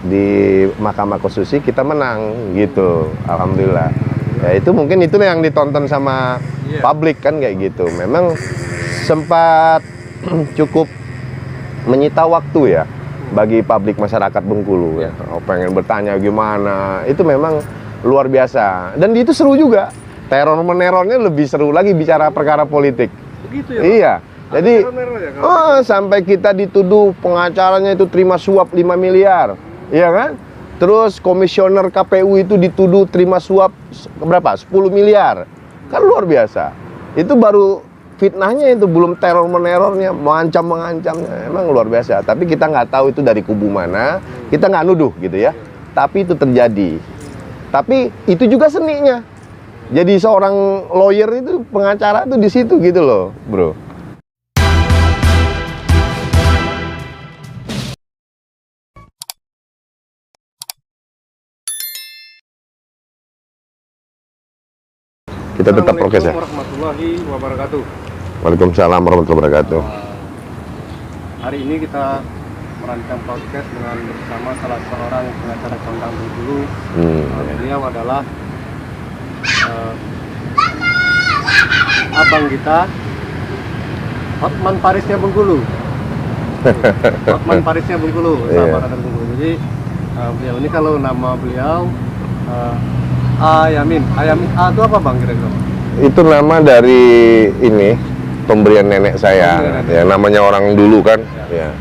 di Mahkamah Konstitusi kita menang gitu, alhamdulillah. Ya itu mungkin itu yang ditonton sama publik kan kayak gitu. Memang sempat cukup menyita waktu ya bagi publik masyarakat Bengkulu ya. Pengen bertanya gimana, itu memang luar biasa. Dan itu seru juga. Teror menerornya lebih seru lagi bicara perkara politik. Begitu ya, Pak? Iya. Jadi Ya, sampai kita dituduh pengacaranya itu terima suap 5 miliar. Iya kan? Terus komisioner KPU itu dituduh terima suap berapa? 10 miliar. Kan luar biasa. Itu baru fitnahnya, itu belum teror menerornya, mengancamnya. Emang luar biasa. Tapi kita nggak tahu itu dari kubu mana. Kita nggak nuduh gitu ya. Tapi itu terjadi. Tapi itu juga seninya. Jadi seorang lawyer itu, pengacara itu di situ gitu loh, bro. Kita tetap prokes ya. Assalamualaikum warahmatullahi wabarakatuh. Waalaikumsalam warahmatullahi wabarakatuh. Hari ini kita merancang podcast dengan bersama salah seorang pengacara kondang Bengkulu. Beliau adalah abang kita, Hotman Parisnya Bengkulu. Hotman Parisnya Bengkulu, sahabat dari Bengkulu. Jadi beliau ini kalau nama beliau Ayamin itu apa bang kira-kira? Itu nama dari ini pemberian nenek saya. Ya namanya orang dulu kan. Ya.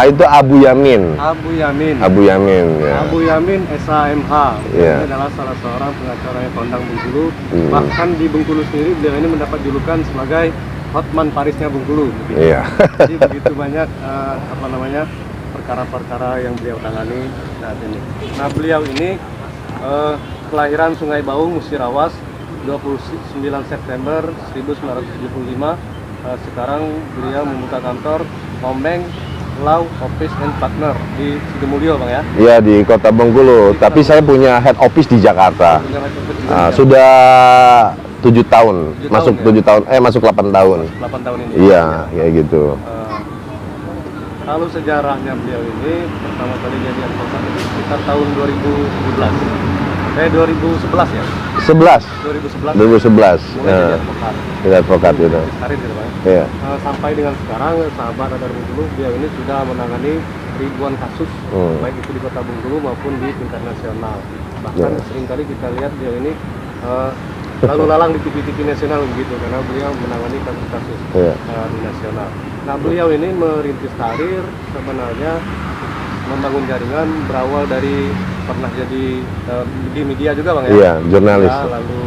Itu Abu Yamin. Abu Yamin. Abu Yamin. Ya. Abu Yamin SAMH. Ya. Ini adalah salah seorang pengacara yang kondang Bengkulu. Bahkan di Bengkulu sendiri beliau ini mendapat julukan sebagai Hotman Parisnya Bengkulu. Iya. Jadi begitu banyak perkara-perkara yang beliau tangani saat ini. Nah beliau ini kelahiran Sungai Baung, Musirawas, 29 September 1975. Sekarang beliau membuka kantor Omeng Law Office and Partner di Sidomulyo, bang ya? Iya di Kota Bengkulu. Tapi saya punya head office di Jakarta. Sudah 7 tahun, masuk 7 tahun, masuk 8 tahun. 8 tahun ini. Iya, kayak gitu. Kalau sejarahnya beliau ini pertama kali jadi advokat itu sekitar tahun 2017. 2011 ya? 11. 2011. 2011. Mulai jadi advokat. Jadi advokat gitu. Karir gitu, Bang. Iya. Sampai dengan sekarang sahabat Radar Bengkulu, beliau ini sudah menangani ribuan kasus baik itu di Kota Bengkulu maupun di tingkat nasional. Bahkan seringkali kita lihat beliau ini lalu lalang di TV-TV nasional begitu karena beliau menangani kasus-kasus di nasional. Nah, beliau ini merintis karir sebenarnya membangun jaringan berawal dari pernah jadi di media juga, Bang ya? Iya, jurnalis. Ya, lalu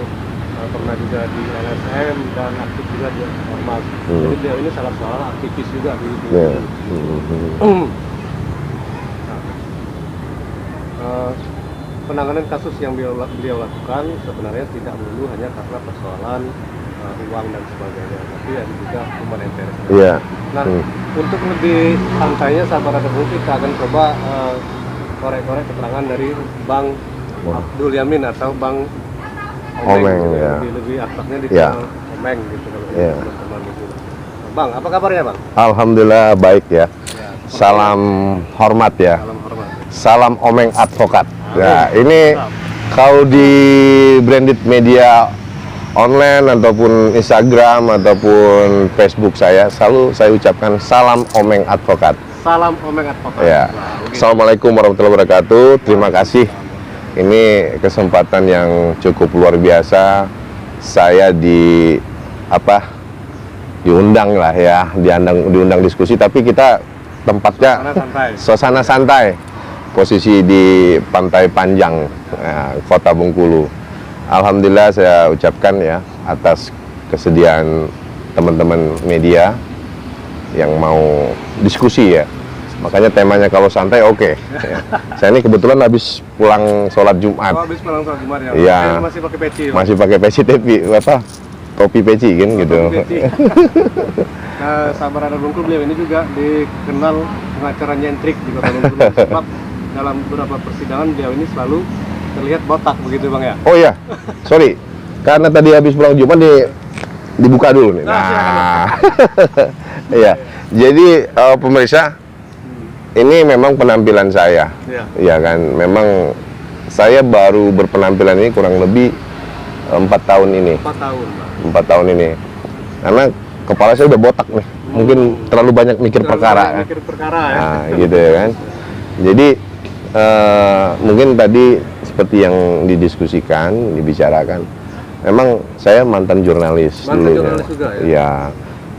pernah juga di LSM dan aktif juga di Ormas. Jadi beliau ini salah seorang aktivis juga di penanganan kasus yang beliau lakukan sebenarnya tidak melulu hanya karena persoalan uang dan sebagainya, tapi ada juga human interest. Iya. Nah, untuk lebih santainya sahabat Radar Bengkulu kita akan coba korek-korek keterangan dari Bang Abdul Yamin atau Bang Omeng gitu, ya. Lebih akrabnya dikenal Omeng gitu kalau teman-teman gitu. Bang, apa kabarnya Bang? Alhamdulillah baik ya. Salam hormat ya. Salam hormat. Salam Omeng Advokat. Nah, ini kalau di branded media online ataupun Instagram ataupun Facebook saya selalu saya ucapkan salam Omeng Advokat. Salam Omeng Advokat. Ya. Assalamualaikum warahmatullahi wabarakatuh. Terima kasih. Ini kesempatan yang cukup luar biasa. Saya diundang lah ya, diundang diskusi, tapi kita tempatnya suasana santai. Posisi di Pantai Panjang, Kota Bengkulu. Alhamdulillah saya ucapkan ya atas kesediaan teman-teman media yang mau diskusi ya. Makanya temanya kalau santai oke. Ya. Saya ini kebetulan habis pulang sholat Jumat. Oh, habis pulang sholat Jumat ya? Iya. Masih pakai peci? Masih pakai peci tapi topi peci kan gitu. Nah, sahabat Radar Bengkulu, beliau ini juga dikenal pengacara nyentrik di Kota Bengkulu. Sebab dalam beberapa persidangan beliau ini selalu terlihat botak begitu Bang ya? Oh iya, sorry. Karena tadi habis pulang Jumat dibuka dulu nih. Nah, iya. Jadi pemirsa, ini memang penampilan saya, Ya. ya kan. Memang saya baru berpenampilan ini kurang lebih 4 tahun ini. 4 tahun, Pak. 4 tahun ini. Karena kepala saya udah botak nih. Mungkin terlalu banyak mikir Terlalu perkara banyak kan. mikir perkara ya. Nah, gitu ya kan. Jadi mungkin tadi seperti yang didiskusikan, dibicarakan. Memang saya mantan jurnalis Mantan dulunya. jurnalis juga ya? Iya.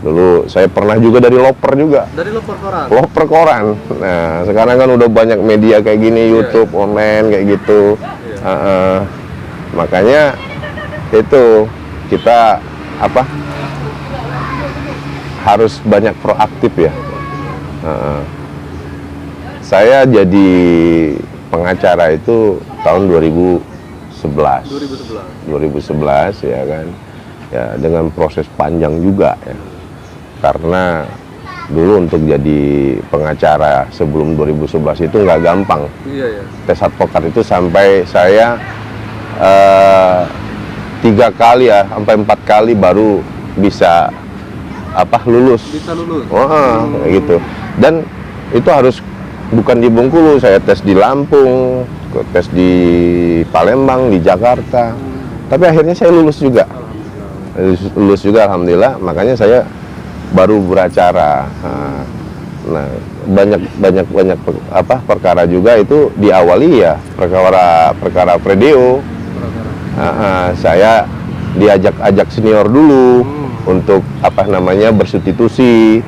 Dulu saya pernah juga dari loper juga. Dari lapor koran. Loper koran. Nah, sekarang kan udah banyak media kayak gini, YouTube, online kayak gitu. Iya. Makanya itu kita harus banyak proaktif ya. Saya jadi pengacara itu tahun 2011. 2011 ya kan. Ya, dengan proses panjang juga ya. Karena dulu untuk jadi pengacara sebelum 2011 itu nggak gampang. Iya ya. Tes advokat itu sampai saya 3 kali ya, sampai 4 kali baru bisa lulus. Bisa lulus. Kayak gitu. Dan itu harus bukan di Bengkulu, saya tes di Lampung, tes di Palembang, di Jakarta. Tapi akhirnya saya lulus juga. Lulus juga alhamdulillah, makanya saya baru beracara. Nah, banyak perkara juga itu diawali ya perkara Fredeo. Saya diajak senior dulu untuk bersubstitusi,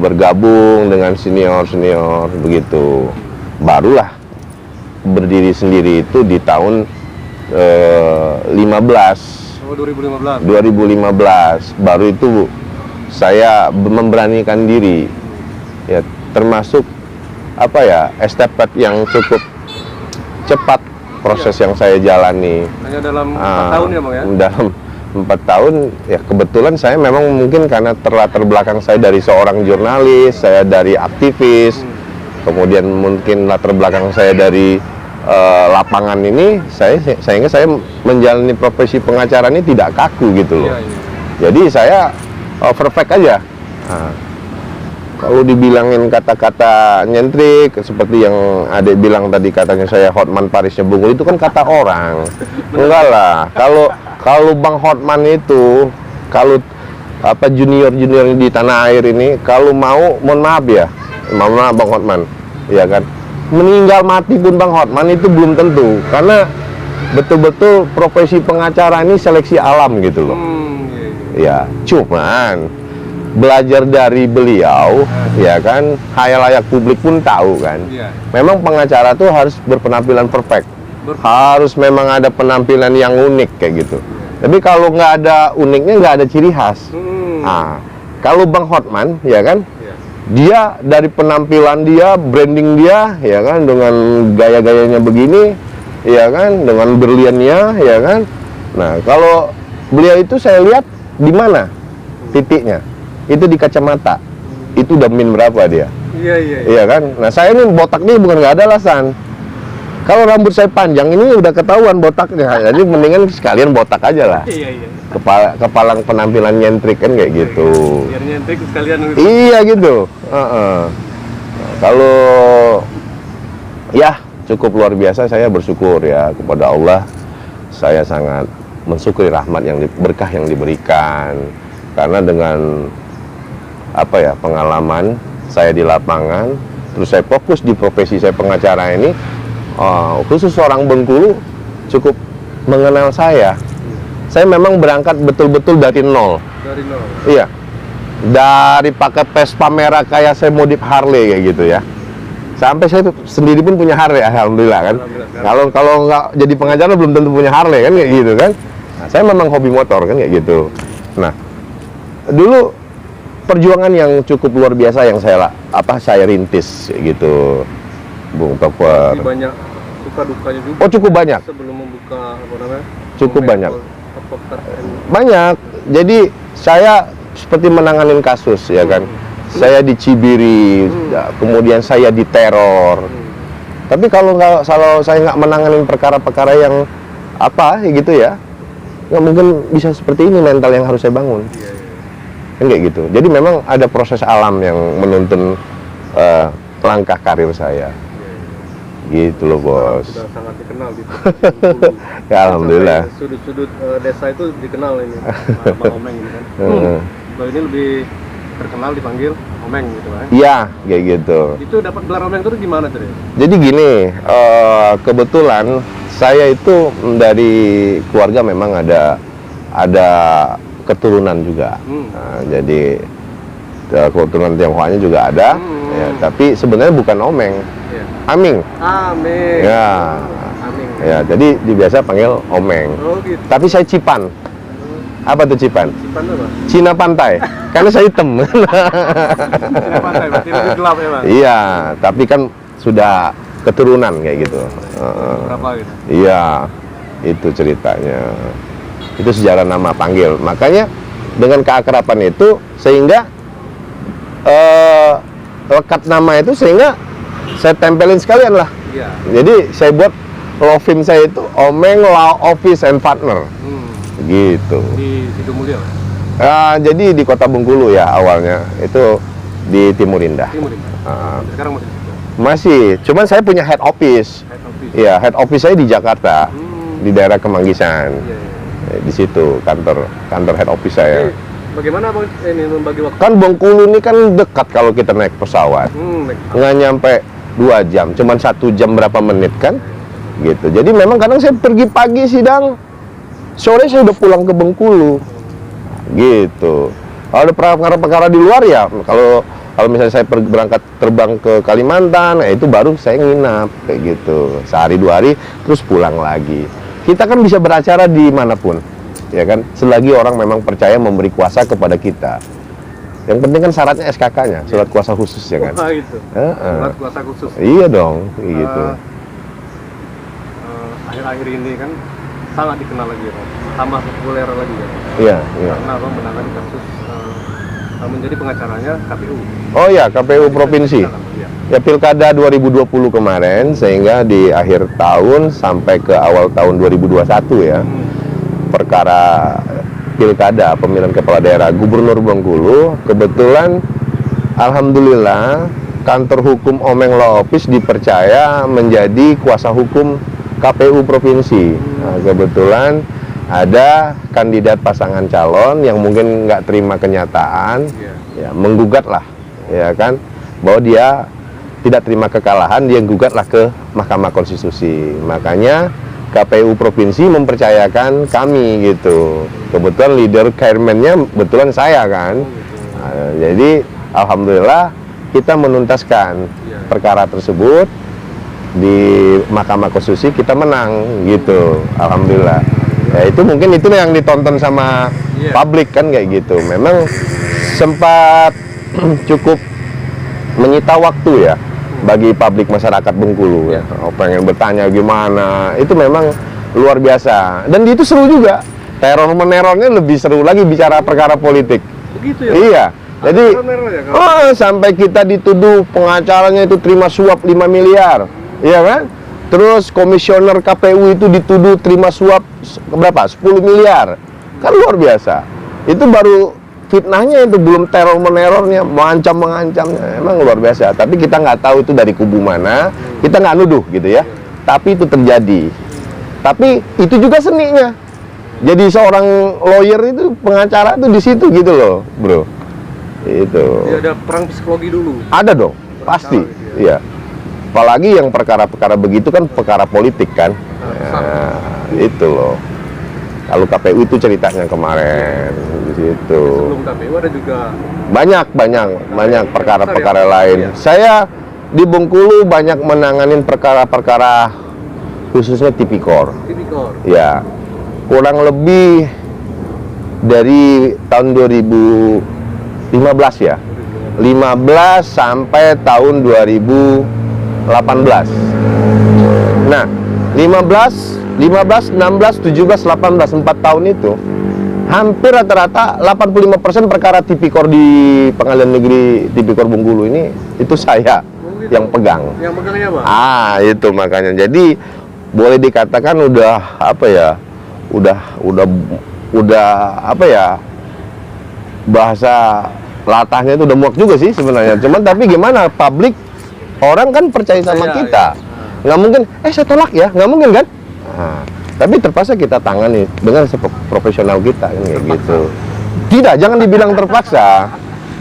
bergabung dengan senior begitu. Barulah berdiri sendiri itu di tahun 2015 baru itu saya memberanikan diri ya, termasuk estafet yang cukup cepat proses yang saya jalani. Hanya dalam 4 tahun ya Bang ya? Dalam 4 tahun ya, kebetulan saya memang mungkin karena latar belakang saya dari seorang jurnalis, saya dari aktivis, kemudian mungkin latar belakang saya dari lapangan ini, sehingga saya menjalani profesi pengacara ini tidak kaku gitu loh. Iya. Jadi saya perfect aja. Kalau dibilangin kata-kata nyentrik seperti yang Adek bilang tadi, katanya saya Hotman Parisnya Bengkulu, itu kan kata orang. Enggak lah. Kalau Bang Hotman itu, kalau junior di tanah air ini, kalau mohon maaf ya, mohon maaf Bang Hotman, ya kan, meninggal mati pun Bang Hotman itu belum tentu, karena betul-betul profesi pengacara ini seleksi alam gitu loh. Ya, cuman belajar dari beliau, ya kan, khayalayak publik pun tahu kan. Memang pengacara tuh harus berpenampilan perfect, harus memang ada penampilan yang unik kayak gitu. Tapi kalau nggak ada uniknya, nggak ada ciri khas. Nah, kalau Bang Hotman, ya kan, dia dari penampilan dia, branding dia, ya kan, dengan gaya-gayanya begini, ya kan, dengan berliannya, ya kan. Nah, kalau beliau itu saya lihat di mana titiknya, itu di kacamata, itu udah min berapa dia. Iya kan. Nah, saya ini botak nih bukan nggak ada alasan. Kalau rambut saya panjang ini udah ketahuan botaknya, jadi mendingan sekalian botak aja lah. Kepala penampilan nyentrik kan kayak gitu. Biar nyentrik sekalian. Iya gitu. Kalau ya cukup luar biasa, saya bersyukur ya kepada Allah. Saya sangat mensyukuri rahmat berkah yang diberikan, karena dengan pengalaman saya di lapangan, terus saya fokus di profesi saya pengacara ini, khusus orang Bengkulu cukup mengenal saya. Saya memang berangkat betul-betul dari nol. Iya, dari pakai Vespa merah kayak saya modif Harley kayak gitu ya, sampai saya sendiri pun punya Harley, alhamdulillah kan. Kalau nggak jadi pengacara belum tentu punya Harley kan kayak gitu kan. Nah, saya memang hobi motor kan kayak gitu. Nah, dulu perjuangan yang cukup luar biasa yang saya rintis gitu, Bung Topper. Banyak suka dukanya juga. Oh, cukup banyak. Sebelum membuka cukup banyak. Banyak. Jadi saya seperti menanganin kasus ya kan. Saya dicibiri, kemudian saya diteror. Tapi kalau saya nggak menanganin perkara-perkara yang gitu ya, nggak mungkin bisa seperti ini mental yang harus saya bangun. Kan kayak gitu. Jadi memang ada proses alam yang menuntun langkah karir saya. Gitu loh bos. Sudah sangat dikenal di Bengkulu. Ya, alhamdulillah. Sampai sudut-sudut desa itu dikenal ini Bang Omeng ini kan. Kalau ini lebih terkenal dipanggil Omeng gitu kan. Iya, kayak gitu. Itu dapat gelar Omeng itu gimana tuh? Jadi gini, kebetulan saya itu dari keluarga memang ada keturunan juga. Nah, jadi keturunan Tionghoanya juga ada, ya, tapi sebenarnya bukan Omeng, Aming. Aming. Ya, Aming. ya, jadi biasa panggil Omeng. Oh gitu. Tapi saya Cipan. Apa tuh Cipan? Cipan apa? Cina pantai. Karena saya hitam. Cina pantai, berarti lebih gelap ya Bang? Iya, tapi kan sudah keturunan kayak gitu. Berapa gitu? Iya, itu ceritanya. Itu sejarah nama panggil. Makanya dengan keakraban itu sehingga lekat nama itu sehingga saya tempelin sekalian lah. Iya. Jadi saya buat law firm saya itu Omeng Law Office and Partner. Gitu. Di Sidomulyo. Jadi di Kota Bengkulu ya awalnya. Itu di Timur Indah. Timur Indah. Sekarang masih di situ. Masih, cuman saya punya head office. Head office. Iya, head office saya di Jakarta. Di daerah Kemanggisan. Iya. Di situ kantor head office saya. Jadi, bagaimana Bang ini membagi waktu? Kan Bengkulu ini kan dekat kalau kita naik pesawat. Nggak nyampe 2 jam, cuman 1 jam berapa menit kan? Gitu. Jadi memang kadang saya pergi pagi sidang, sore saya udah pulang ke Bengkulu. Gitu. Kalau ada perkara-perkara di luar ya, kalau misalnya saya berangkat terbang ke Kalimantan, itu baru saya nginap kayak gitu. Sehari 2 hari terus pulang lagi. Kita kan bisa beracara dimanapun, ya kan? Selagi orang memang percaya memberi kuasa kepada kita. Yang penting kan syaratnya SKK-nya, surat kuasa khusus ya kan? Wah itu. Surat kuasa khusus. Iya dong, gitu. Akhir-akhir ini kan sangat dikenal lagi ya, tambah populer lagi ya. Iya. Karena Abang menangani kasus menjadi pengacaranya KPU. Oh ya, KPU Provinsi. Ya Pilkada 2020 kemarin, sehingga di akhir tahun sampai ke awal tahun 2021 ya, perkara Pilkada pemilihan kepala daerah Gubernur Bengkulu, kebetulan alhamdulillah kantor hukum Omeng Law Office dipercaya menjadi kuasa hukum KPU Provinsi. Nah, kebetulan ada kandidat pasangan calon yang mungkin nggak terima kenyataan, ya menggugat lah, ya kan, bahwa dia tidak terima kekalahan, dia gugatlah ke Mahkamah Konstitusi. Makanya KPU Provinsi mempercayakan kami gitu. Kebetulan leader chairman-nya betulan saya kan. Nah, jadi alhamdulillah kita menuntaskan perkara tersebut di Mahkamah Konstitusi, kita menang gitu. Alhamdulillah. Ya itu mungkin itu yang ditonton sama publik kan kayak gitu. Memang sempat cukup menyita waktu ya bagi publik masyarakat Bengkulu ya. Pengen bertanya gimana, itu memang luar biasa. Dan itu seru juga. Teror menerornya lebih seru lagi bicara perkara politik. Begitu ya? Iya. Jadi ya, sampai kita dituduh pengacaranya itu terima suap 5 miliar. Iya kan? Terus komisioner KPU itu dituduh terima suap berapa? 10 miliar. Kan luar biasa. Itu baru fitnahnya, itu belum teror menerornya, mengancamnya, emang luar biasa. Tapi kita nggak tahu itu dari kubu mana, kita nggak nuduh gitu ya. Tapi itu terjadi. Tapi itu juga seninya. Jadi seorang lawyer itu, pengacara itu di situ gitu loh, bro. Itu. Jadi ada perang psikologi dulu. Ada dong, pasti. Iya. Apalagi yang perkara-perkara begitu kan perkara politik kan. Nah, itu loh. Kalau KPU itu ceritanya kemarin di situ. Sebelum KPU ada juga banyak perkara-perkara lain. Saya di Bengkulu banyak menanganin perkara-perkara khususnya tipikor. Ya, kurang lebih dari tahun 2015 ya. 15 sampai tahun 2018. Nah, 15, 16, 17, 18, 4 tahun itu hampir rata-rata 85% perkara tipikor di Pengadilan Negeri Tipikor Bengkulu ini itu saya yang pegang. Yang pegangnya Pak? Itu makanya. Jadi boleh dikatakan udah apa ya? Udah apa ya? Bahasa latahnya itu udah muak juga sih sebenarnya. Cuman tapi gimana, publik orang kan percaya sama kita. Nggak mungkin, saya tolak ya, nggak mungkin kan? Nah, tapi terpaksa kita tangani dengan profesional kita kan kayak gitu. Tidak, jangan dibilang terpaksa.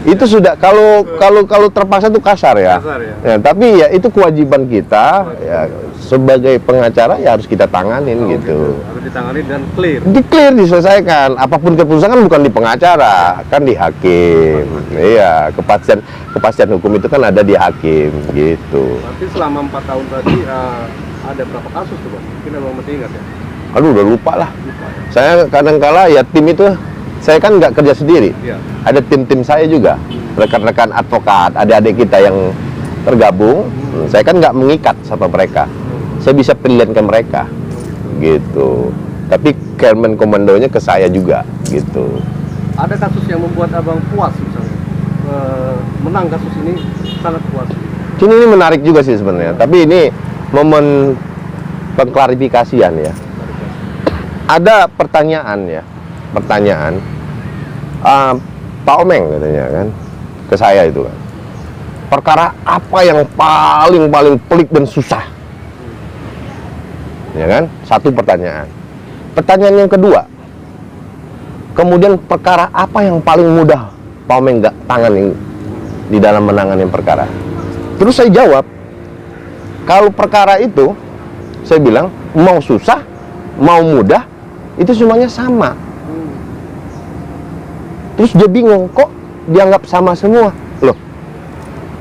Itu sudah kalau terpaksa itu kasar ya. Ya, tapi ya itu kewajiban kita ya, sebagai pengacara ya harus kita tanganin gitu. Harus ditangani dan clear. Clear diselesaikan. Apapun keputusan kan bukan di pengacara, kan di hakim. Iya, kepastian hukum itu kan ada di hakim gitu. Berarti selama 4 tahun tadi ada berapa kasus tuh, Bang? Mungkin Abang masih ingat ya? Aduh, udah lupa lah. Saya kadang-kala ya tim itu, saya kan nggak kerja sendiri. Iya. Ada tim-tim saya juga, rekan-rekan advokat, adik-adik kita yang tergabung. Saya kan nggak mengikat sama mereka. Saya bisa pilihan ke mereka, gitu. Tapi Chairman Komandonya ke saya juga, gitu. Ada kasus yang membuat Abang puas misalnya, menang kasus ini sangat puas. Ini menarik juga sih sebenarnya. Tapi ini momen pengklarifikasian ya. Ada pertanyaan ya, Pak Omeng katanya kan ke saya itu kan, perkara apa yang paling pelik dan susah, ya kan? Satu pertanyaan. Pertanyaan yang kedua, kemudian perkara apa yang paling mudah Pak Omeng nggak tangani di dalam menangani perkara? Terus saya jawab, kalau perkara itu saya bilang mau susah mau mudah itu semuanya sama. Terus dia bingung, kok dianggap sama semua? Loh,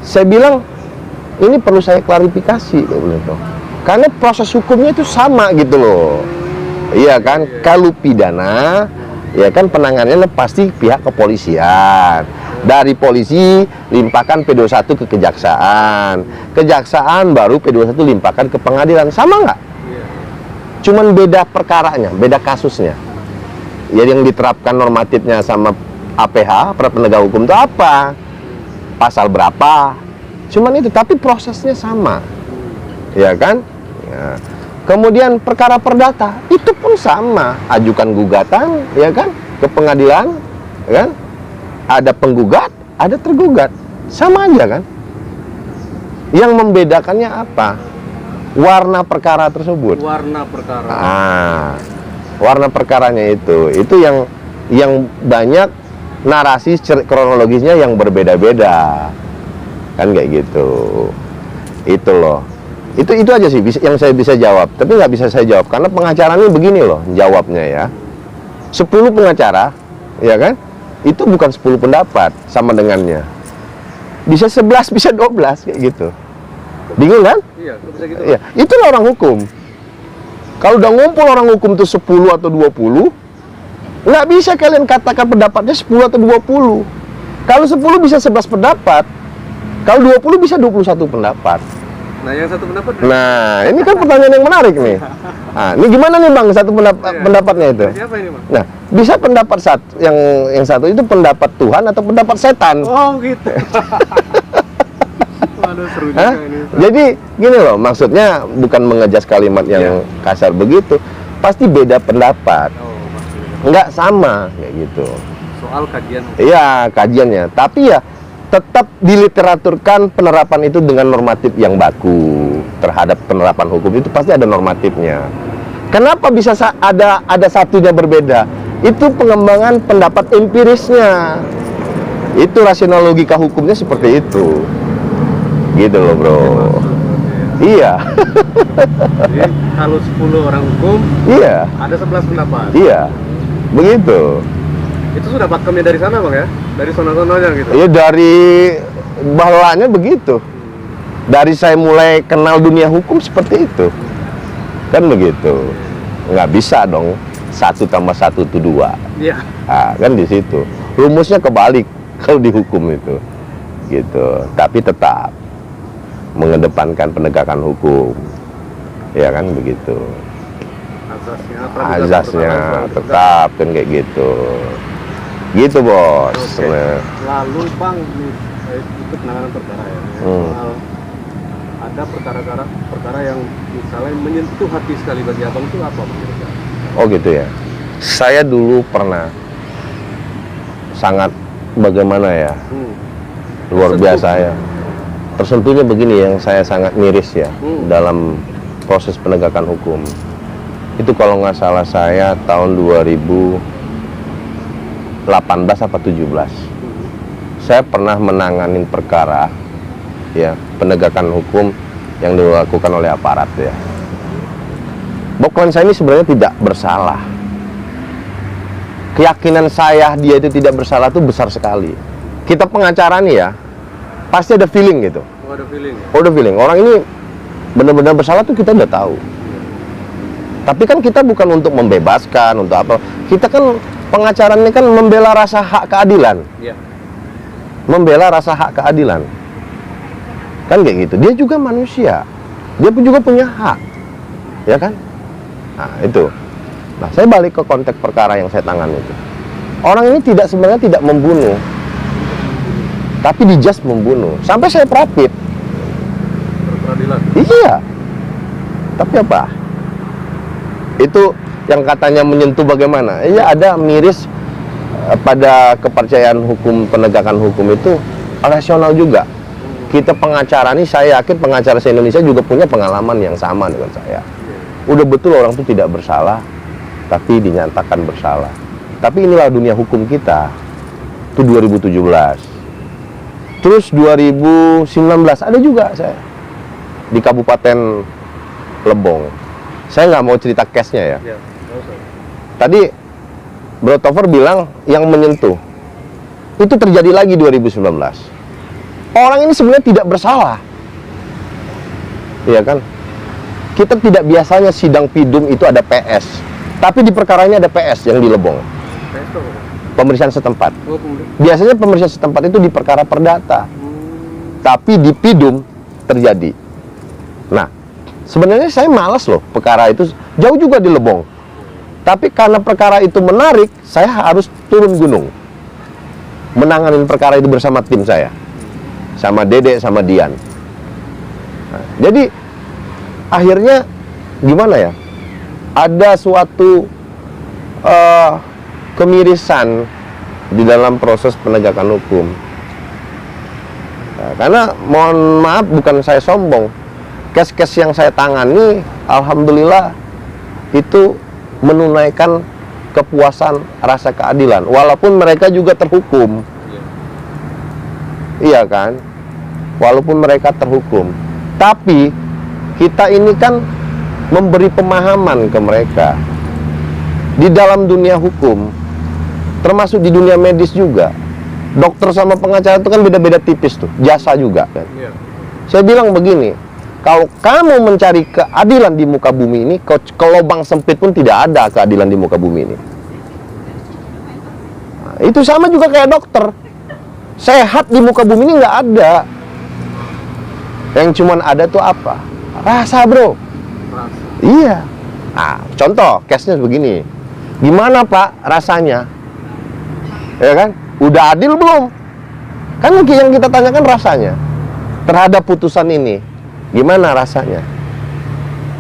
saya bilang, ini perlu saya klarifikasi, gitu. Karena proses hukumnya itu sama gitu loh. Iya kan, kalau pidana, ya kan penanganannya pasti pihak kepolisian. Dari polisi, limpahkan P21 ke kejaksaan. Kejaksaan baru P21 limpahkan ke pengadilan. Sama nggak? Cuman beda perkaranya, beda kasusnya. Ya yang diterapkan normatifnya sama APH, penegak hukum itu apa? Pasal berapa? Cuman itu, tapi prosesnya sama. Ya kan? Ya. Kemudian perkara perdata, itu pun sama. Ajukan gugatan, ya kan? Ke pengadilan, ya kan? Ada penggugat, ada tergugat. Sama aja kan? Yang membedakannya apa? Warna perkara tersebut. Warna perkara. Warna perkaranya itu yang banyak narasi kronologisnya yang berbeda-beda, kan kayak gitu. Itu loh. Itu aja sih yang saya bisa jawab. Tapi nggak bisa saya jawab karena pengacaranya begini loh jawabnya ya. 10 pengacara, ya kan? Itu bukan 10 pendapat sama dengannya. Bisa 11, bisa 12 kayak gitu. Bingung kan? Iya, bisa gitu. Iya, itulah orang hukum. Kalau udah ngumpul orang hukum tuh 10 atau 20, nggak bisa kalian katakan pendapatnya 10 atau 20. Kalau 10 bisa 11 pendapat, kalau 20 bisa 21 pendapat. Nah, yang satu pendapat. Nah, ini kan pertanyaan yang menarik nih. Nah, ini gimana nih Bang satu pendapatnya itu? Siapa ini, Bang? Nah, bisa pendapat yang satu itu pendapat Tuhan atau pendapat setan. Oh, gitu. Waduh, seru juga ini. Jadi gini loh, maksudnya bukan mengejas kalimat yang kasar begitu. Pasti beda pendapat. Oh, maksudnya. Nggak sama kayak gitu. Soal kajian. Iya, kajiannya. Tapi ya tetap diliteraturkan penerapan itu dengan normatif yang baku terhadap penerapan hukum itu pasti ada normatifnya. Kenapa bisa ada satunya berbeda? Itu pengembangan pendapat empirisnya. Itu rasional logika hukumnya seperti itu. Gitu loh, Bro. Iya. Jadi kalau 10 orang hukum, iya. ada 11 pendapat. Iya. Begitu. Itu sudah pakemnya dari sana, Bang ya? Dari sono-sononya gitu. Iya, dari bahalanya begitu. Dari saya mulai kenal dunia hukum seperti itu. Kan begitu. Nggak bisa dong 1 tambah 1 itu 2. Iya. Nah, kan di situ. Rumusnya kebalik kalau di hukum itu. Gitu. Tapi tetap mengedepankan penegakan hukum. Ya kan begitu. Azasnya tetap kan kayak gitu. Gitu, Bos. Oke. Lalu Bang itu penanganan perkara ya. Soal ada perkara yang misalnya menyentuh hati sekali bagi Abang itu apa, Bang? Oh gitu ya. Saya dulu pernah sangat bagaimana ya? Luar Tersentuh. biasa ya. Tersentuhnya begini yang saya sangat miris ya dalam proses penegakan hukum. Itu kalau nggak salah saya tahun 2018 apa 17. Saya pernah menanganin perkara ya penegakan hukum yang dilakukan oleh aparat ya. Bahwa klien saya ini sebenarnya tidak bersalah. Keyakinan saya dia itu tidak bersalah itu besar sekali. Kita pengacara nih ya, pasti ada feeling gitu. Oh, ada feeling ya? Oh, ada feeling. Orang ini benar-benar bersalah tuh kita udah tahu. Tapi kan kita bukan untuk membebaskan, untuk apa. Kita kan pengacara ini kan membela rasa hak keadilan. Iya. Membela rasa hak keadilan. Kan kayak gitu. Dia juga manusia. Dia pun juga punya hak. Ya kan? Nah, itu. Nah, saya balik ke konteks perkara yang saya tangani itu. Orang ini sebenarnya tidak membunuh. Tapi di-just membunuh. Sampai saya prapit. Peradilan. Iya. Tapi apa? Itu yang katanya menyentuh bagaimana? Iya, ada miris pada kepercayaan hukum, penegakan hukum itu rasional juga. Kita pengacara nih, saya yakin pengacara se-Indonesia juga punya pengalaman yang sama dengan saya. Udah betul orang itu tidak bersalah, tapi dinyatakan bersalah. Tapi inilah dunia hukum kita. Itu 2017. Terus 2019 ada juga saya di Kabupaten Lebong. Saya nggak mau cerita case-nya ya. Iya, nggak usah. Tadi Bro Topher bilang yang menyentuh. Itu terjadi lagi 2019. Orang ini sebenarnya tidak bersalah. Iya kan? Kita tidak biasanya sidang pidum itu ada PS. Tapi di perkara ini ada PS yang di Lebong. Pesto. Pemeriksaan setempat. Oh, kemudian. Biasanya pemeriksaan setempat itu di perkara perdata. Tapi di pidum terjadi. Nah, sebenarnya saya malas loh perkara itu. Jauh juga di Lebong. Tapi karena perkara itu menarik, saya harus turun gunung. Menanganin perkara itu bersama tim saya. Sama Dede, sama Dian. Nah, jadi, akhirnya gimana ya? Ada suatu kemirisan di dalam proses penegakan hukum. Nah, karena mohon maaf bukan saya sombong, case-case yang saya tangani, alhamdulillah itu menunaikan kepuasan rasa keadilan, walaupun mereka juga terhukum. Iya kan? Walaupun mereka terhukum, tapi kita ini kan memberi pemahaman ke mereka di dalam dunia hukum, termasuk di dunia medis juga. Dokter sama pengacara itu kan beda-beda tipis tuh, jasa juga kan. Iya. Saya bilang begini, kalau kamu mencari keadilan di muka bumi ini, ke lubang sempit pun tidak ada keadilan di muka bumi ini. Nah, itu sama juga kayak dokter. Sehat di muka bumi ini nggak ada. Yang cuman ada tuh apa? Rasa, bro. Rasa. Iya. Nah, contoh, case-nya begini. Gimana Pak rasanya? Ya kan? Udah adil belum? Kan yang kita tanyakan rasanya. Terhadap putusan ini. Gimana rasanya?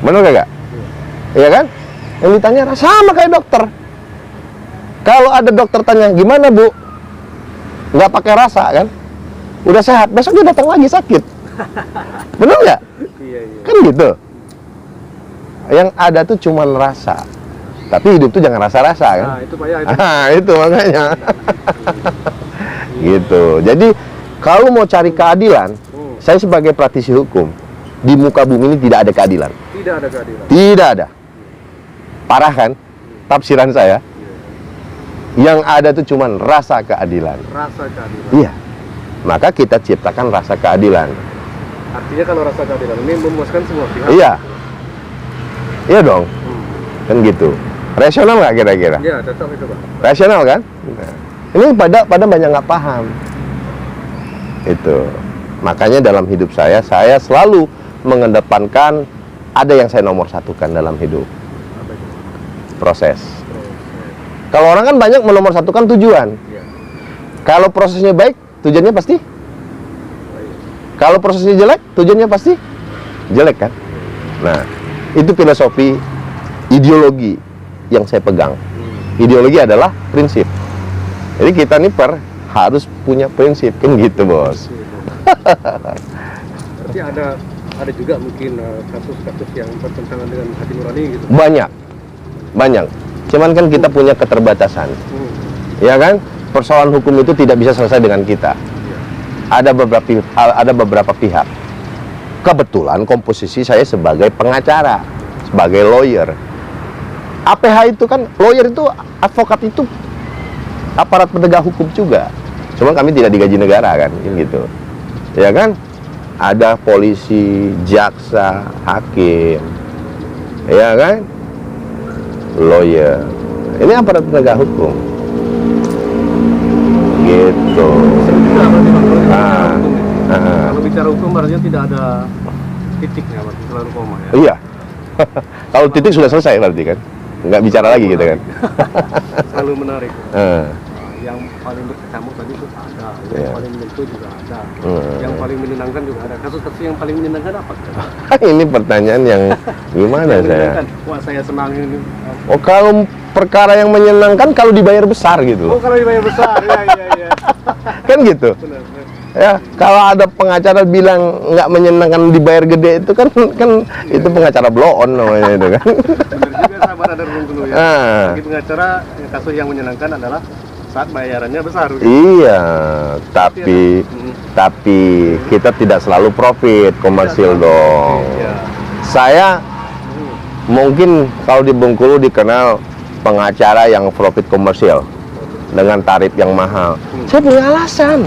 Benar gak? Iya kan? Yang ditanya sama kayak dokter. Kalau ada dokter tanya, gimana Bu? Nggak pakai rasa kan? Udah sehat, besok dia datang lagi sakit. Benar nggak? Iya, iya. Kan gitu. Yang ada tuh cuman rasa. Tapi hidup tuh jangan rasa-rasa kan? Nah, itu Pak ya. Itu. Ah, itu makanya. Gitu. Jadi kalau mau cari keadilan, saya sebagai praktisi hukum, di muka bumi ini tidak ada keadilan. Tidak ada keadilan. Tidak ada. Parah kan? Tafsiran saya. Yang ada tuh cuman rasa keadilan. Rasa keadilan. Iya. Maka kita ciptakan rasa keadilan. Artinya kalau rasa keadilan ini memuaskan semua pihak. Iya. Iya dong. Kan gitu. Rasional nggak kira-kira? Iya, tetap itu Pak. Rasional kan? Nah, ini pada banyak nggak paham. Itu. Makanya dalam hidup saya selalu mengedepankan ada yang saya nomor satukan dalam hidup. Apa itu? Proses. Kalau orang kan banyak menomor satukan tujuan. Iya. Kalau prosesnya baik, tujuannya pasti. Kalau prosesnya jelek, tujuannya pasti jelek kan? Nah, itu filosofi ideologi yang saya pegang. Ideologi adalah prinsip. Jadi kita nih harus punya prinsip, kan gitu bos. Berarti ada juga mungkin kasus-kasus yang bertentangan dengan hati nurani gitu. Banyak. Cuman kan kita punya keterbatasan, ya kan? Persoalan hukum itu tidak bisa selesai dengan kita. Ada beberapa pihak. Kebetulan komposisi saya sebagai pengacara, sebagai lawyer. APH itu kan, lawyer itu, advokat itu aparat penegak hukum juga. Cuma kami tidak digaji negara kan, gitu. Ya kan? Ada polisi, jaksa, hakim, ya kan? Lawyer. Ini aparat penegak hukum. Gitu. Kalau bicara hukum artinya tidak ada titiknya, Pak, selalu koma ya. Iya. Kalau titik sudah selesai berarti kan? Nggak bicara lagi gitu kan? Selalu menarik. Yang paling berkecamuk tadi itu ada, yang paling menyentuh juga ada, yang paling menyenangkan juga ada. Kasus-kasus yang paling menyenangkan apa? Ini pertanyaan yang gimana yang saya? Wah, saya senang ini. Oh, kalau perkara yang menyenangkan kalau dibayar besar gitu. Oh, kalau dibayar besar, iya. Kan gitu. Benar. Ya, kalau ada pengacara bilang nggak menyenangkan dibayar gede itu kan itu pengacara blow on namanya itu kan. Benar juga sahabat ada dulu ya. Bagi pengacara kasus yang menyenangkan adalah saat bayarannya besar. Iya, tapi kita tidak selalu profit komersil dong. Iya. Saya mungkin kalau di Bengkulu dikenal pengacara yang profit komersil dengan tarif yang mahal. Saya punya alasan.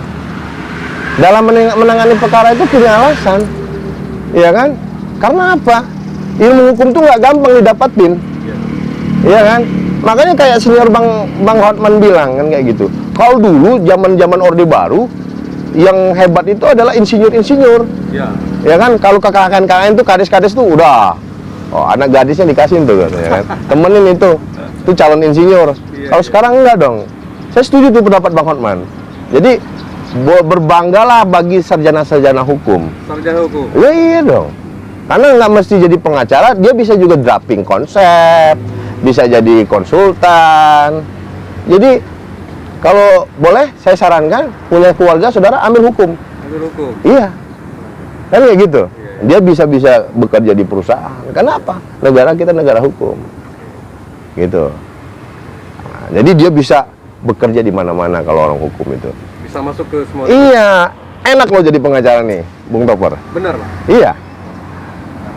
Dalam menangani perkara itu punya alasan, ya kan? Karena apa? Ilmu hukum tuh nggak gampang didapatin, ya kan? Makanya kayak senior Bang Hotman bilang kan kayak gitu. Kalau dulu zaman Orde Baru, yang hebat itu adalah insinyur-insinyur, ya kan? Kalau KKN itu kades-kades tuh udah, oh anak gadisnya dikasih tuh, ya kan? Temenin itu calon insinyur. Kalau sekarang enggak dong. Saya setuju tuh pendapat Bang Hotman. Jadi berbanggalah bagi sarjana-sarjana hukum. Sarjana hukum? Ya, iya dong. Karena nggak mesti jadi pengacara, dia bisa juga drafting konsep, bisa jadi konsultan. Jadi kalau boleh saya sarankan punya keluarga saudara ambil hukum. Ambil hukum? Iya. Kan kayak gitu. Dia bisa bekerja di perusahaan. Kenapa? Negara kita negara hukum. Gitu. Nah, jadi dia bisa bekerja di mana-mana kalau orang hukum itu. Bisa masuk ke semua. Iya, enak loh jadi pengacara nih, Bung Topper. Benar, Pak. Iya.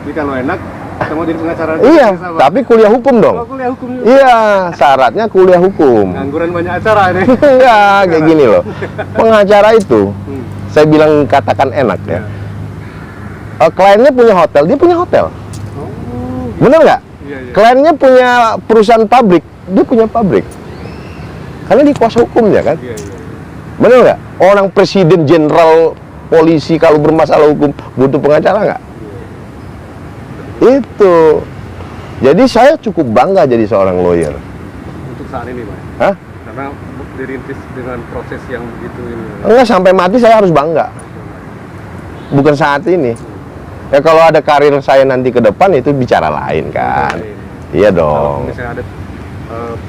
Jadi kalau enak, kita mau jadi pengacara. Iya, tapi kuliah hukum dong. Oh, kuliah hukum juga. Iya, syaratnya kuliah hukum. Ngangguran banyak acara ini. Enggak, kayak gini loh. Pengacara itu, saya bilang katakan enak ya. Kliennya punya hotel, dia punya hotel. Bener nggak? Iya. Kliennya punya perusahaan pabrik, dia punya pabrik. Karena dia kuasa hukumnya kan. Iya. Bener nggak? Orang presiden, jenderal, polisi kalau bermasalah hukum butuh pengacara nggak? Itu. Jadi saya cukup bangga jadi seorang lawyer. Untuk saat ini, Pak. Hah? Karena dirintis dengan proses yang begitu ini. Enggak, sampai mati saya harus bangga. Bukan saat ini. Ya kalau ada karir saya nanti ke depan itu bicara lain kan. Iya dong. Kalau misalnya ada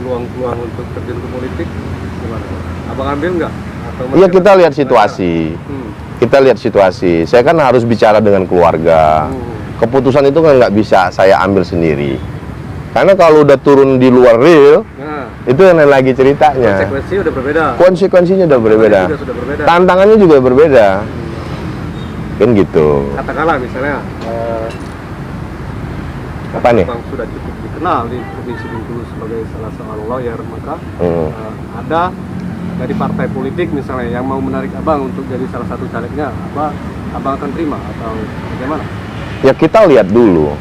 peluang-peluang untuk terjun ke politik, gimana? Abang ambil nggak? Iya, kita lihat situasi. Kita lihat situasi. Saya kan harus bicara dengan keluarga. Keputusan itu kan nggak bisa saya ambil sendiri. Karena kalau udah turun di luar real, itu yang lain lagi ceritanya. Konsekuensinya udah berbeda. Konsekuensinya udah berbeda. Sudah berbeda. Tantangannya juga berbeda. Kan gitu. Katakanlah misalnya Apa nih? Bang sudah cukup dikenal di Provinsi Bengkulu sebagai salah seorang lawyer, maka ada dari partai politik misalnya yang mau menarik abang untuk jadi salah satu calegnya, abang akan terima atau bagaimana? Ya kita lihat dulu.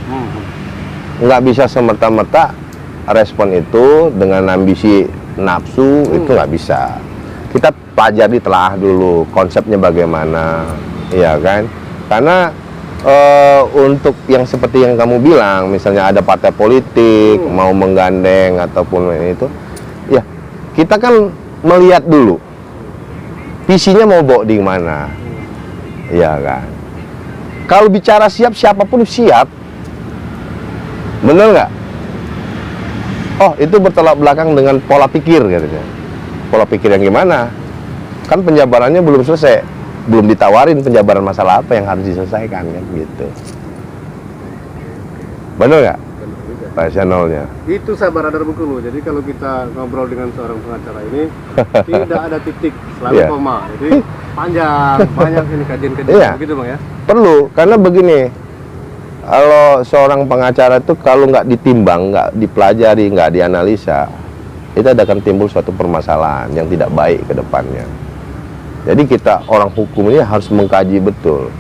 Nggak bisa semerta-merta respon itu dengan ambisi nafsu, itu nggak bisa. Kita pelajari, telah dulu konsepnya bagaimana, ya kan? Karena untuk yang seperti yang kamu bilang, misalnya ada partai politik mau menggandeng ataupun itu, ya kita kan melihat dulu visinya mau bawa di mana, ya kan? Kalau bicara siap, siapapun siap, bener nggak? Oh, itu bertolak belakang dengan pola pikir, katanya. Pola pikir yang gimana? Kan penjabarannya belum selesai, belum ditawarin penjabaran masalah apa yang harus diselesaikan kan gitu. Benar nggak? Rasionalnya. Itu sahabat Radar Bengkulu. Jadi kalau kita ngobrol dengan seorang pengacara ini tidak ada titik, selalu Iya. koma. Jadi panjang, banyak ini kajian-kajian Iya. begitu Bang ya. Perlu, karena begini, kalau seorang pengacara itu kalau nggak ditimbang, nggak dipelajari, nggak dianalisa, itu akan timbul suatu permasalahan yang tidak baik ke depannya. Jadi kita orang hukum ini harus mengkaji betul,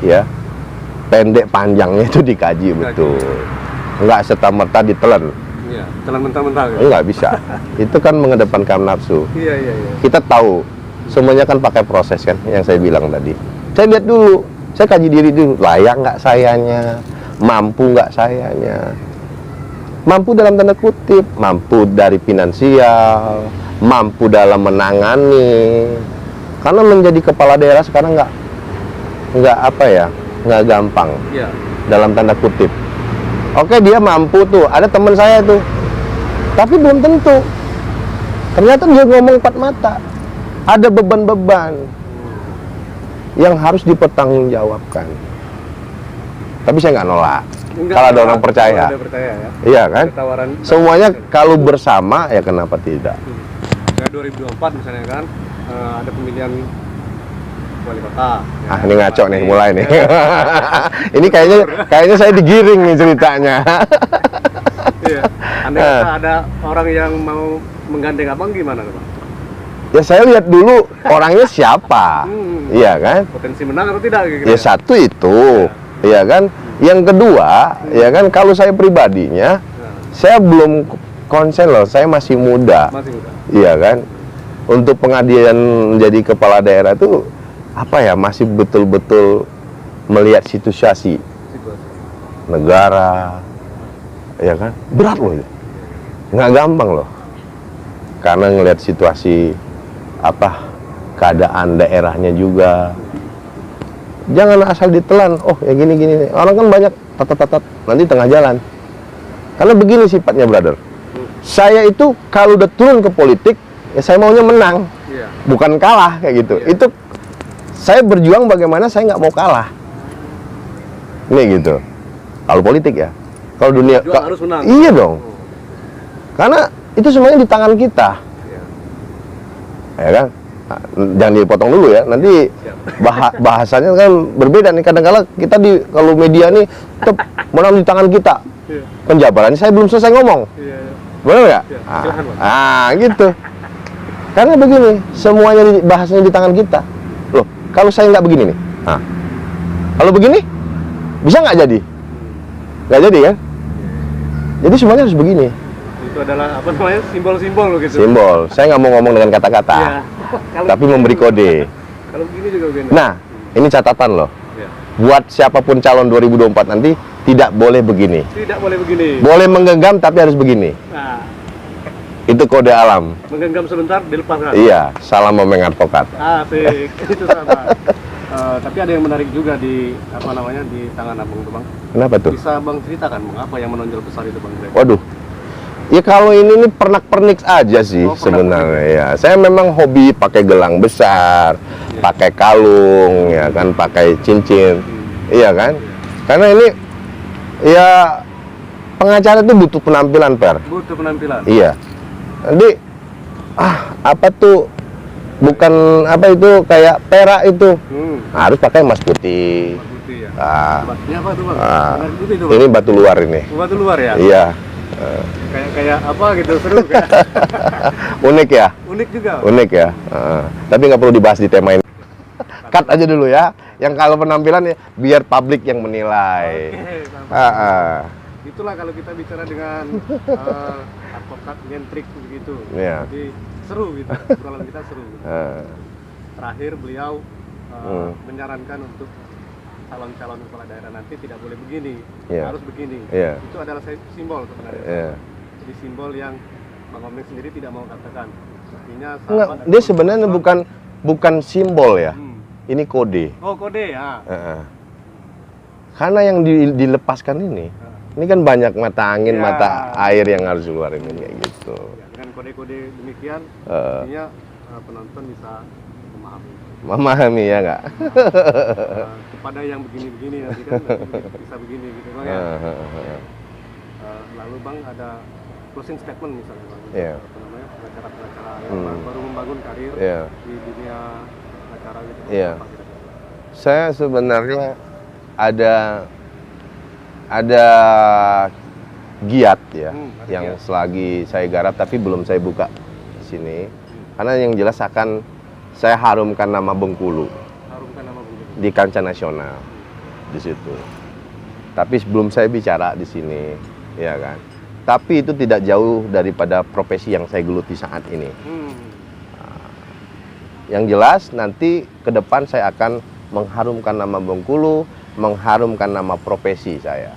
ya, pendek panjangnya itu dikaji betul, nggak serta-merta ditelan, Iya, telan mentah-mentah gitu. nggak bisa. Itu kan mengedepankan nafsu. Iya, iya, iya. Kita tahu semuanya kan pakai proses kan, yang saya bilang tadi. Saya lihat dulu, saya kaji diri dulu, layak nggak sayanya, mampu nggak sayanya. Mampu dalam tanda kutip, mampu dari finansial, mampu dalam menangani. Karena menjadi kepala daerah sekarang nggak apa ya, nggak gampang Iya. dalam tanda kutip. Oke, dia mampu tuh, ada teman saya tuh, tapi belum tentu. Ternyata dia ngomong empat mata, ada beban-beban yang harus dipertanggungjawabkan. Tapi saya nggak nolak. Kalau ada orang percaya, Ada percaya ya. iya kan? Ada tawaran. Semuanya kalau bersama ya kenapa tidak? Kayak 2024 misalnya kan, ada pemilihan wali kota. Ah, ini ngaco nih, mulai nih. Ini kayaknya saya digiring nih ceritanya. Iya. Andai kata ada orang yang mau menggandeng abang gimana Bang? Ya saya lihat dulu orangnya siapa, iya kan? Potensi menang atau tidak gitu. Ya satu itu, iya kan? Yang kedua, ya kan, kalau saya pribadinya, saya belum konsen loh, saya masih muda, Masih muda. iya kan? Untuk pengabdian menjadi kepala daerah itu apa ya, masih betul-betul melihat situasi negara, ya kan? Berat loh, nggak gampang loh, karena ngelihat situasi apa keadaan daerahnya juga. Jangan asal ditelan, oh ya gini-gini. Orang kan banyak tatat-tatat, nanti tengah jalan. Karena begini sifatnya, brother. Saya itu kalau udah turun ke politik, ya saya maunya menang, Iya. bukan kalah kayak gitu. Iya. Itu saya berjuang bagaimana saya nggak mau kalah. Ini gitu. Kalau politik ya. Kalau dunia, Juang harus menang. iya dong. Karena itu semuanya di tangan kita, Iya. ya kan? Nah, jangan dipotong dulu ya, nanti bahasanya kan berbeda nih. Kadang-kadang kita kalau media nih tetap menang di tangan kita. Iya. Penjabarannya saya belum selesai ngomong, Iya. benar nggak? Iya, silakan, Bang. Gitu. Karena begini, semuanya bahasanya di tangan kita. Loh, kalau saya nggak begini nih, kalau begini bisa nggak jadi? Nggak jadi kan? Jadi semuanya harus begini. Itu adalah apa namanya, simbol-simbol gitu. Simbol. Saya nggak mau ngomong dengan kata-kata, Iya. Kalau tapi memberi kode. Kalau begini juga begini. Nah, ini catatan loh. Iya. Buat siapapun calon 2024 nanti, tidak boleh begini. Tidak boleh begini. Boleh menggenggam tapi harus begini. Nah, Itu kode alam. menggenggam sebentar dilepaskan. Iya, salam memeng advokat. Asik. Itu sama. Tapi ada yang menarik juga di apa namanya, di tangan abang tuh Bang. Kenapa tuh? Bisa Bang ceritakan Bang, apa yang menonjol besar itu Bang? Waduh. Ya kalau ini nih pernak-pernik aja sih Oh, pernak-pernik. sebenarnya ya. Saya memang hobi pakai gelang besar, pakai kalung, ya kan, pakai cincin, iya kan? Karena ini ya pengacara itu butuh penampilan, Per. Butuh penampilan. Iya. Nanti apa tuh, bukan apa itu kayak perak itu, harus pakai emas putih. Emas putih ya. Ah, Ini apa tuh Bang? ah. Emas putih tuh Bang. Ini batu luar ini. Batu luar ya? Iya. Kayak apa gitu, seru kan? Unik ya. Unik juga. Unik ya. Tapi nggak perlu dibahas di tema ini. Cut aja dulu ya. Yang kalau penampilan ya biar publik yang menilai. Oke, sama. Itulah kalau kita bicara dengan advokat nyentrik begitu. Iya. Jadi seru gitu. Obrolan kita seru. Terakhir beliau menyarankan untuk calon-calon kepala daerah nanti tidak boleh begini, Iya. harus begini. Iya. Itu adalah simbol sebenarnya. Iya. Jadi simbol yang Bang Omeng sendiri tidak mau katakan. Artinya Enggak, sahabat dia atau sebenarnya perempuan- bukan simbol ya. Hmm. Ini kode. Oh, kode ya. Karena yang dilepaskan ini kan banyak mata angin, Ya. mata air yang harus keluar ini kayak gitu. Ya, dengan kode-kode demikian, Eh. artinya penonton bisa memahami. Memahami ya nggak? Kepada yang begini-begini nanti kan nanti bisa begini gitu bang ya. Lalu bang ada closing statement misalnya bang, apa namanya pengacara-pengacara yang baru membangun karir di dunia acara gitu. Apa kira-kira? Saya sebenarnya ada giat ya yang selagi saya garap tapi belum saya buka di sini. Karena yang jelas akan saya harumkan nama Bengkulu. Di kancah nasional di situ. Tapi sebelum saya bicara di sini, ya kan. Tapi itu tidak jauh daripada profesi yang saya geluti saat ini. Yang jelas nanti ke depan saya akan mengharumkan nama Bengkulu, mengharumkan nama profesi saya.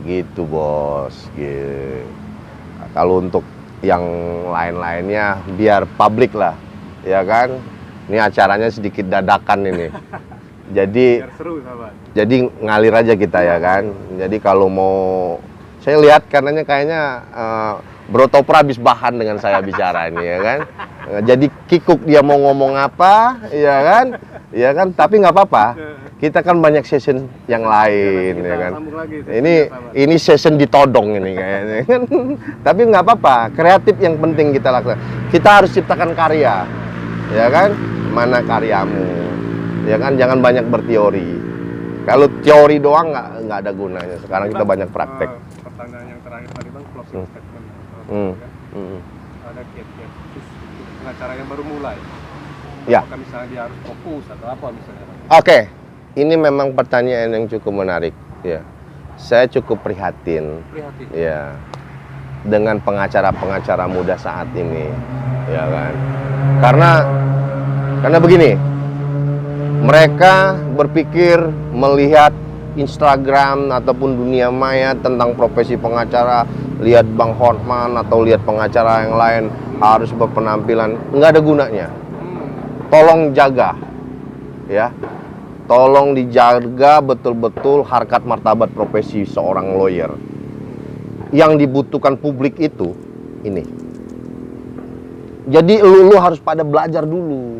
Gitu bos. Gitu. Kalau untuk yang lain-lainnya biar publik lah, ya kan. Ini acaranya sedikit dadakan ini. Jadi biar seru, sahabat. Jadi ngalir aja kita ya kan. Jadi kalau mau saya lihat karenanya kayaknya Bro Topra habis bahan dengan saya bicara ini ya kan. Jadi kikuk dia mau ngomong apa, ya kan? Ya kan, tapi nggak apa-apa. Kita kan banyak session yang lain ya kan. Ini session ditodong ini kayaknya kan. Tapi nggak apa-apa, kreatif yang penting kita lakukan. Kita harus ciptakan karya. Ya kan? Mana karyamu? Ya kan, jangan banyak berteori. Kalau teori doang nggak ada gunanya. Sekarang kita banyak praktek. Pertanyaan yang terakhir tadi bang, closing statement. Ada kiat-kiat khusus untuk pengacara yang baru mulai. Ya. Apakah misalnya dia harus fokus atau apa misalnya? Oke, ini memang pertanyaan yang cukup menarik. Ya, saya cukup prihatin. Ya, dengan pengacara-pengacara muda saat ini, ya kan? Karena begini, mereka berpikir melihat Instagram ataupun dunia maya tentang profesi pengacara, lihat Bang Hotman atau lihat pengacara yang lain harus berpenampilan, nggak ada gunanya. Tolong jaga, ya, tolong dijaga betul-betul harkat martabat profesi seorang lawyer. Yang dibutuhkan publik itu ini. Jadi lu harus pada belajar dulu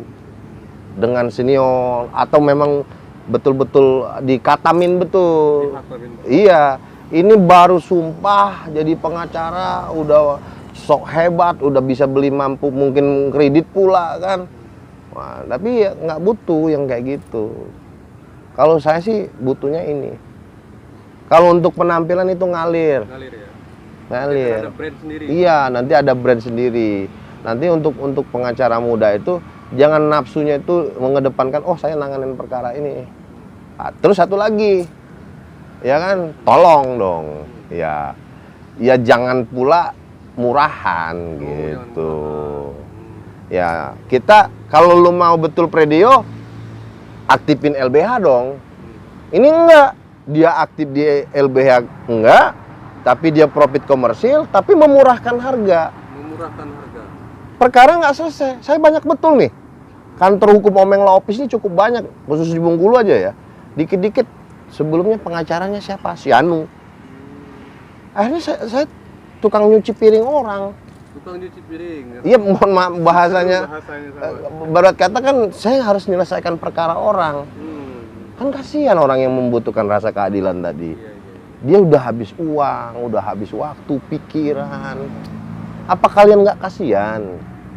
dengan senior atau memang betul-betul dikatamin betul. Iya, ini baru sumpah jadi pengacara udah sok hebat, udah bisa beli mampu mungkin kredit pula kan. Wah, tapi ya nggak butuh yang kayak gitu. Kalau saya sih butuhnya ini. Kalau untuk penampilan itu ngalir. Ngalir. Ada brand sendiri. Iya, nanti ada brand sendiri. Nanti untuk pengacara muda itu jangan nafsunya itu mengedepankan, oh saya nanganin perkara ini. Nah, terus satu lagi, ya kan, tolong dong, ya jangan pula murahan gitu. Ya kita kalau lu mau betul predio, aktifin LBH dong. Ini enggak, dia aktif di LBH enggak, tapi dia profit komersil, tapi memurahkan harga. Perkara nggak selesai. Saya banyak betul nih. Kantor hukum Omeng Law Office ini cukup banyak, khusus di Bengkulu aja ya. Dikit-dikit sebelumnya pengacaranya siapa? Si Anu. Akhirnya saya tukang nyuci piring orang. Tukang nyuci piring. Iya, mohon maaf bahasanya. Berat kata kan saya harus menyelesaikan perkara orang. Kan kasihan orang yang membutuhkan rasa keadilan tadi. Dia udah habis uang, udah habis waktu, pikiran. Apa kalian nggak kasihan?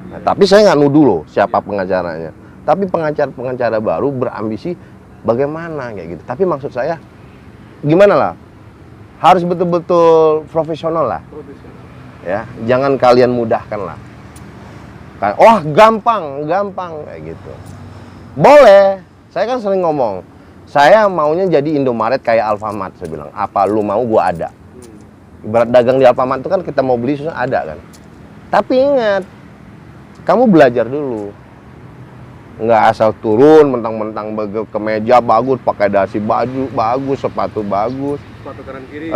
Nah, tapi saya nggak nuduh loh siapa pengacaranya. Tapi pengacara baru berambisi bagaimana kayak gitu. Tapi maksud saya gimana lah? Harus betul-betul profesional lah. Ya, jangan kalian mudahkan lah. Oh, gampang kayak gitu. Boleh. Saya kan sering ngomong, saya maunya jadi Indomaret kayak Alfamart. Saya bilang, apa lu mau gua ada. Ibarat dagang di Alfamart itu kan kita mau beli susah ada kan. Tapi ingat, kamu belajar dulu. Nggak asal turun mentang-mentang kemeja bagus, pakai dasi baju bagus, sepatu bagus. Sepatu kanan kiri.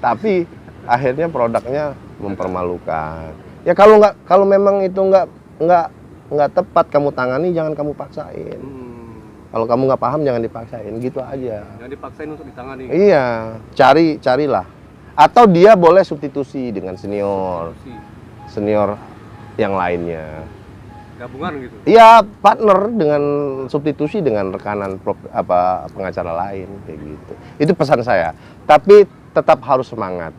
Tapi akhirnya produknya mempermalukan. Ya kalau memang itu nggak tepat kamu tangani, jangan kamu paksain. Kalau kamu nggak paham jangan dipaksain, gitu aja. Jangan dipaksain untuk ditangani. Iya, carilah. Atau dia boleh substitusi dengan senior yang lainnya. Gabungan gitu. Iya, partner dengan substitusi dengan rekanan pengacara lain kayak gitu. Itu pesan saya. Tapi tetap harus semangat.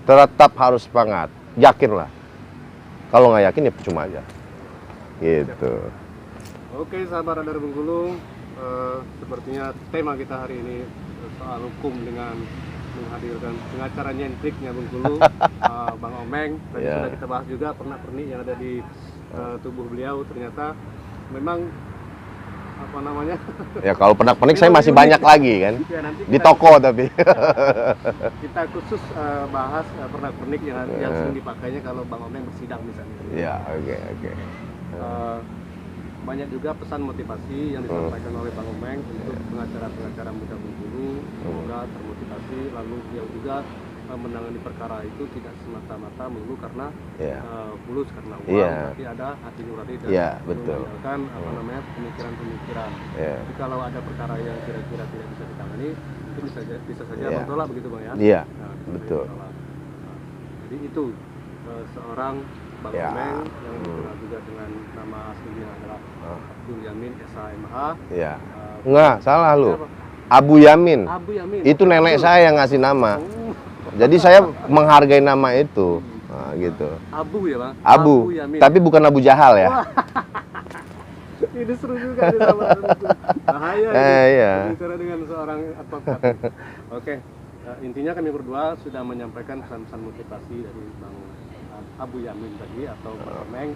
Tetap harus semangat. Yakinlah. Kalau nggak yakin ya percuma aja. Gitu. Oke, sahabat Radar Bengkulu, sepertinya tema kita hari ini soal hukum dengan menghadirkan pengacara nyentrik,nya Bengkulu, Bang Omeng. Tadi sudah kita bahas juga pernak-pernik yang ada di tubuh beliau. Ternyata memang apa namanya? Ya kalau pernak-pernik saya masih banyak lagi kan. Ya, nanti Di toko tapi. kita khusus bahas pernak-pernik yang sering dipakainya kalau Bang Omeng bersidang misalnya. Ya, oke. Banyak juga pesan motivasi yang disampaikan oleh Bang Omeng untuk pengacara-pengacara muda Bengkulu. Semoga termotivasi, lalu dia juga menangani perkara itu tidak semata-mata melulu karena fulus karena uang, tapi ada hati nurani dan mengandalkan pemikiran-pemikiran. Jadi kalau ada perkara yang kira-kira tidak bisa ditangani, itu bisa saja menolak begitu Bang ya. Iya, Nah, betul. Jadi itu seorang Bang Omeng yang dikenal juga dengan nama aslinya adalah Abdul Yamin SHMH. Iya. Enggak, salah lu. Abu Yamin. Abu Yamin. Itu nenek saya yang ngasih nama. Jadi saya menghargai nama itu. Nah, gitu. Abu ya, Bang? Abu Yamin. Tapi bukan Abu Jahal ya. Ini seru juga nih sama bahaya iya. bicara dengan seorang advokat. Oke. Intinya kami berdua sudah menyampaikan pesan-pesan motivasi dari Bang Abu Yamin tadi atau Bang Omeng.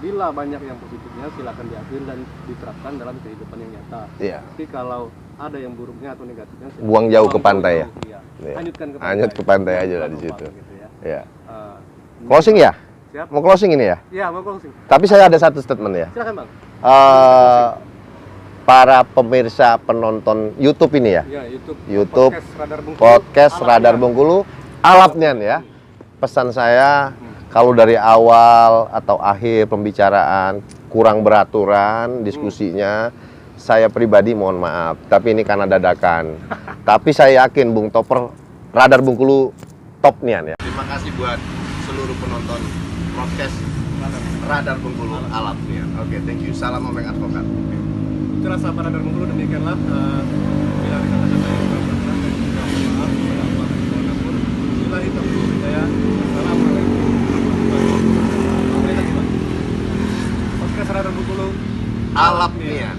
Bila banyak yang positifnya silakan diambil dan diterapkan dalam kehidupan yang nyata. Tapi kalau ada yang buruknya atau negatifnya buang jauh ke pantai ya. Hanyut ke pantai aja lah di situ. Gitu ya. Ya. Closing ya? Siap. Mau closing ini ya? Iya, mau closing. Tapi saya ada satu statement ya. Silakan, Bang. Para pemirsa penonton YouTube ini ya. Ya, YouTube Podcast Radar Bengkulu Alapnian ya. Pesan saya kalau dari awal atau akhir pembicaraan kurang beraturan diskusinya, saya pribadi mohon maaf. Tapi ini karena dadakan. Tapi saya yakin Bung Topper Radar Bengkulu topnian ya. Terima kasih buat seluruh penonton podcast Radar Bengkulu Alapnian. Oke, thank you. Salam Omeng Advokat. Itulah sahabat Radar Bengkulu, demikianlah bila ada kata-kata yang kurang berkenan dan juga mohon maaf pada Allah dan dimanapun. Billahi taufiq hidayah. Assalamualaikum warahmatullahi wabarakatuh. Podcast Radar Bengkulu Alapnian.